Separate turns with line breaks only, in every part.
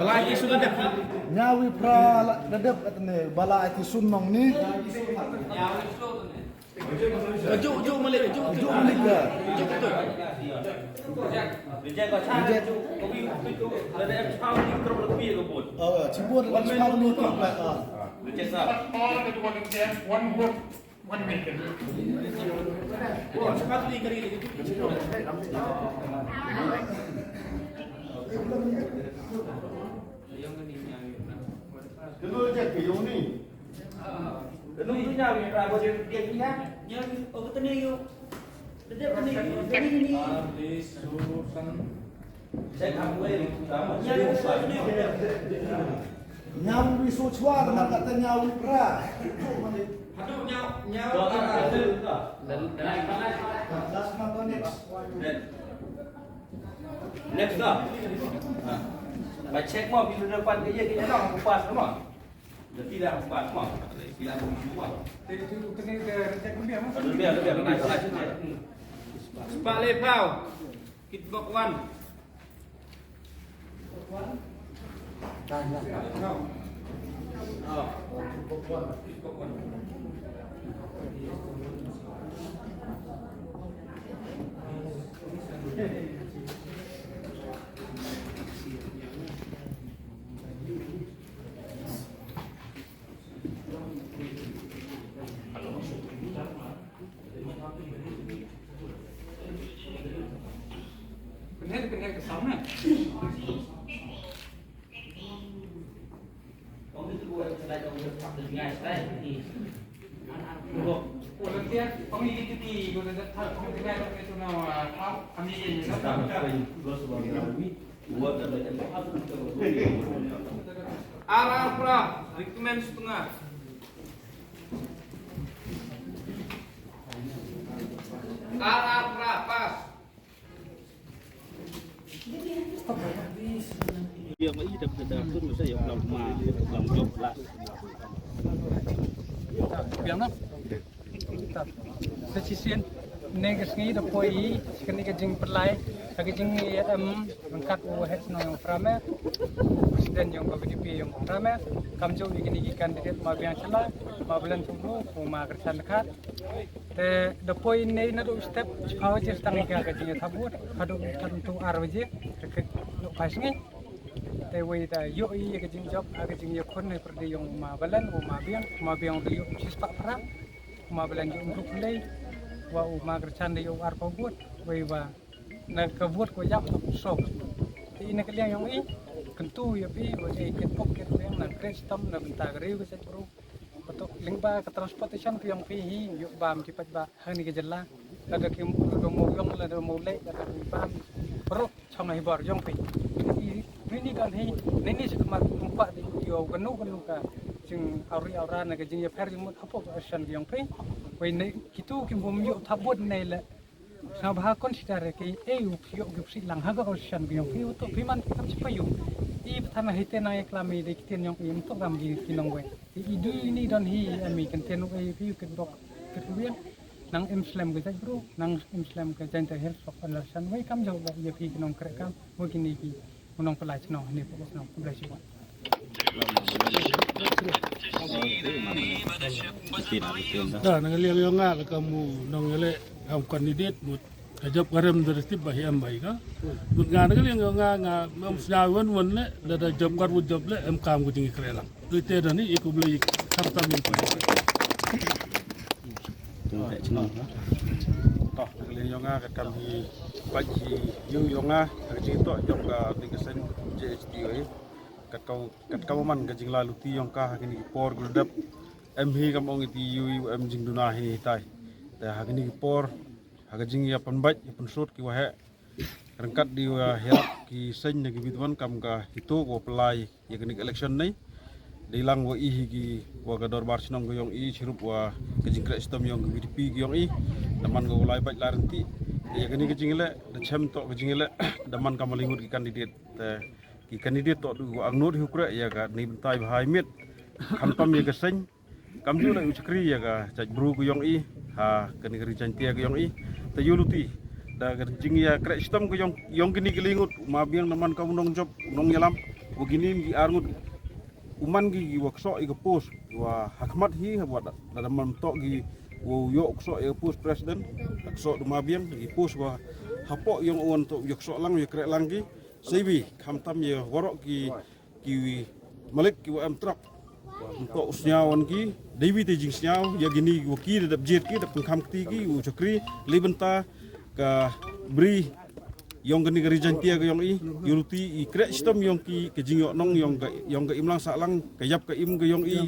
Balai itu sudah dah.
Nyawi pra dedep katanya balai itu sunong ni.
Juk malik juk
malik ke?
Juk betul.
Reject kau cakap tu, kopi itu ada yang cakap ni terus lebih ke pun.
Cibur langsung ni tu.
Reject sah.
All of it one of them, one book, one weekend.
Oh, cepat ni kali ni.
Dulu je ke yang ni.
Kenapa tu nyawa ni? Berapa dia ni kan?
Nyawi, oh kata ni yuk. Dedep kata ni.
Saya kamu ni, kamu
Nyawi usah ni.
Nyawi sucwa dengan kata nyawi pra.
Aduh
Kau
nyawa.
tak ada tak?
Last month next.
Next tak? Baik check mau bila depan kerja kita nak kupas semua. Jadi dah kupas semua. Bila semua. Lebih naik kelas je.
Cepat lepau. Kita kawan.
Kena ke sana.
Kau itu buat sedai kau tak dengar sedai ni.
Orang dia, kami ini kalau dah tahu kami dengar itu nama tahu kami ini.
Buat ada yang
Arah pula. Rekomen setengah. Arah pula pas.
Yang ini dah terus saya belum job lah.
Biang nak. Sesisian negas ni dah poi sekali kejing perlai, kejing mengkat overhead yang prame, presiden yang BDP yang prame, kamjo begini kandidat mabiang celah, mabilan tunggu, ma kerja dekat. The poi ni nado step awak je setang ikan kejing tabur, kado tentu arwaje, dekat pas ni. Wei dah yuk i kejing job, kejing yuk kon seperti yang mabiang tu yuk sispak perang. Mabelan yung grup lay wa magerchan yung arko buat wei wa na kebuat ko yap so ti ina kaliang yung i kentu ya pi wa e ket pok ket yang na kristam na benta gari ko sa pro patok lingba ka transportation ko yung pi hi yung bam kipat ba hani ke jella ada kim ko mo yung la mo lay ada bam pro chong na hibar yung pi ini kan hi nini sekemat tumpak di yo kanu ka jeng auri aura na jeng ya per jeng mut apok asan yang pe we ne kitu kim bom yo thabot nei la sa bha consider ke eu yo gup si lang ha ga asan yang pe to piman kam si payu i thana hite na eklami de kiten yang im to ram di kinong we i du ini don hi ami kan tenu e pi ken dok ketuan nang Islam ke bro nang Islam ke jenta health of asan we kam jo ba ye pi kinong krek kam mo kini ki unong pelai chno ni pokok no pelai si
dah nang liang yang ngak kamu nang ele kamu kandidat but ajab garam dari tip bahi ambai ka but ngan nang liang yang ngak mam syawan wan le da job gar but job le am kam kuting krelang tu te dah ni iku beli harta min pai
tu tak cenang.
toh nang liang yang ngak kami baji yang ngak kerja tu job ka tingkasan JHTO kat kau man kajing lalu ti yang kah kini por gudap MH kam ong ti yu jing dunah ini tai ta hakini por hakajing ya panbat ya pensut ki wahe rengkat di herap ki sen ki bidwan kam ka itu ko pelai ya kini election ni dilang wa ihi ki wa gador bar sinong go yong i sirup wa kajing kra sistem yong BDP ki yong i daman go lai baj laranti ya kini kajing le da chem to kajing le daman kam lingut ki kandidat ki kandidat to du angnur hukra ya ga ni bentai bahai mit khampam ya keseng kam ju la uchkri ya ga chaj bru ku yong i ha kani gari chantia ku yong i ta yuluti da ga jing ya kra sistem ku yong kini kelingut ma biang naman kam nong job nong yalam begini gi arngut uman gi workshop i pos wa hakmat hi wa dalam mentok gi wo yok so e pos presiden so dumabiang gi pos wa hapok yang untuk yok so lang yok lang gi sebi khamtam ye warok ki malik ki am truk untuk usnyawan ki dewi te jing snyau ya gini waki dap jet ki dap kham ti ki u chakri libenta ka bri yang gani garijan tia ga yang i yuruti i krek sistem yang ki ke jing yok nong yang ga imlang saklang ka yap ka im ga yang i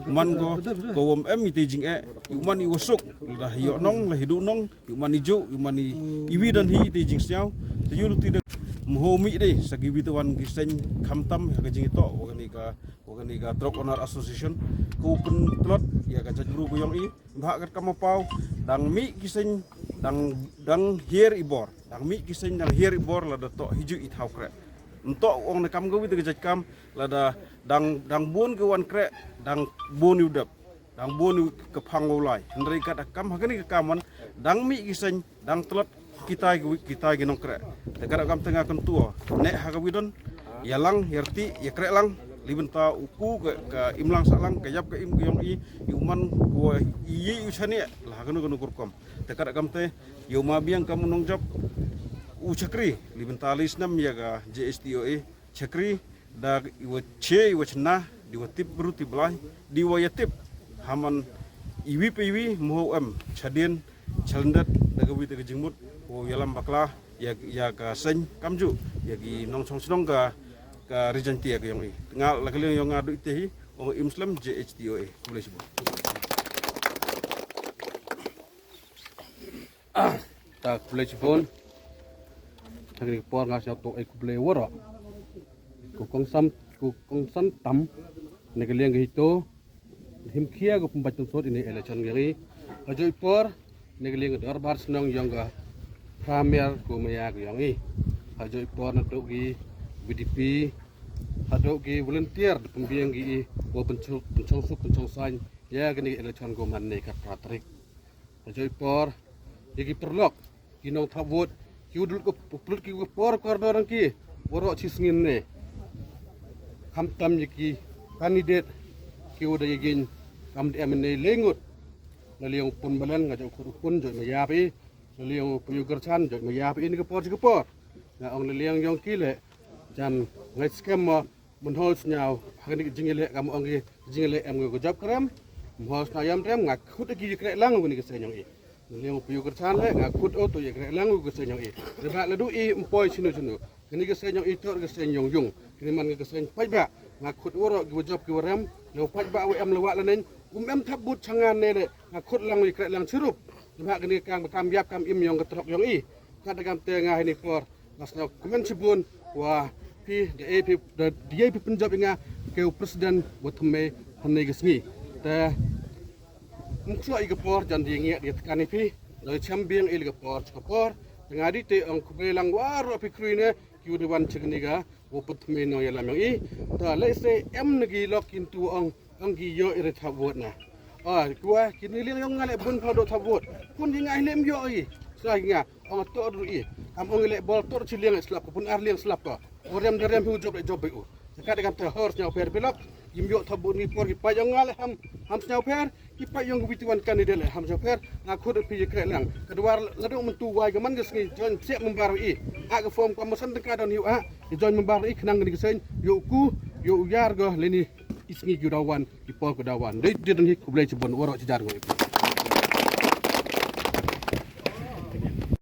man go wom em te jing e man i wasuk dah yok nong lah hidu nong man i jo man i iwi dan hi te jing snyau te yuruti Muhomi deh segi bituan kiseng kamtam ya kajing itu wakani ka Truck Owner Association ku pen telot ya kaca guru kuyong i mbak kat kamapau dang mi kiseng dang hier ibor dang mi kiseng dang hier ibor lada tok hiju it hau krek untuk wong nekam gawi te kajak kam lada dang bon ke wan krek dang bon udap dang bon ke pangolai hendrai kat kam hakani ke kaman dang mi kiseng dang telot kita ginong krek tegara kam tengah kentua nek hakawidon yalang yerti ya krek lang libenta uku ke imlang salang ke yap ke im geyong i uman ko i usani lah kanu kurkom tegara kam te yo mabiang kamu nongjop u chakri libenta lisnam ya ga JSTOA chakri da iwa che iwa chna diwa tip beruti belai diwa yatip haman iwi piwi mo am chadien chalendat daga wi daga jingmut o yalam bakla ya ka sen kamju ya gi nong song snong ka regentia ka yong i ngal la kali yong adu ite hi o imslam JHTOA boleh sebut
tak boleh sebut tadi por ngas ya to ek boleh wora ku kong sam tam negaliang hito himkia go pembaca sot ini election gari ajo por negaliang darbar senong yang ga Pramer kumaya yang i hajo ipor na dogi BDP hadogi volunteer pembiang gi wo pencong san ya gini election go man ne ka pratrik hajo ipor gi perlok ginong thabot kiudul ko plut ki por kordorang ki woro cisngin ne kamtam ki kandidat ki udah yegin kam MNA lengut laliang pun balan ngajo pun jo mayapi laliang puyugerchan jo mayapi ini ke por na ong laliang yong kile jan ngai scam mo menhol nyau hakani jingile kam ong gi jingile em go job kram mohol na yam rem ngak khut gi krek lang ni ke senyong i laliang puyugerchan le ngak khut o to ye krek lang go senyong i deba ladu i empoi sinu kini ke senyong i tor ke senyong yung kini man ke seny pai ba ngak khut woro gi job ki rem lo pai ba we em lawak lanen em thabut changan ne le ngak khut lang wi krek lang sirup deba kini kang kam yap kam im yong ke trok yong i kadagam tengah ini por nasna kumen sibun wa pi dia penjab inga ke presiden botme hanai gesmi ta mukso i por jan di ngi di tekani pi lo chambiang il por ngadi te ang kubelang waro pi kruine ki udewan chegniga wo botme no yalam i ta le se em ngi lokin tu ang gi yo ire thabot na kwa kini liang yong ngale bun pado thabot pun di ngai lem yo i sainga ang to ru i am ong le bol tor chiliang slap pun ar liang slap ko orem derem hu job u sekat dengan terhor nyau per belok yimyo thabut ni por ki payong ngale ham nyau per ki payong bituan kandidat le ham per ngaku de pi krek lang kedua ladu mentu wai gaman gesni jon siap membaru i aga form kamosan teka don yu jon membaru i kenang ni gesen yo ku yo yar go leni isngi gudawan ki por gudawan de den hik kublai cebon woro cijar go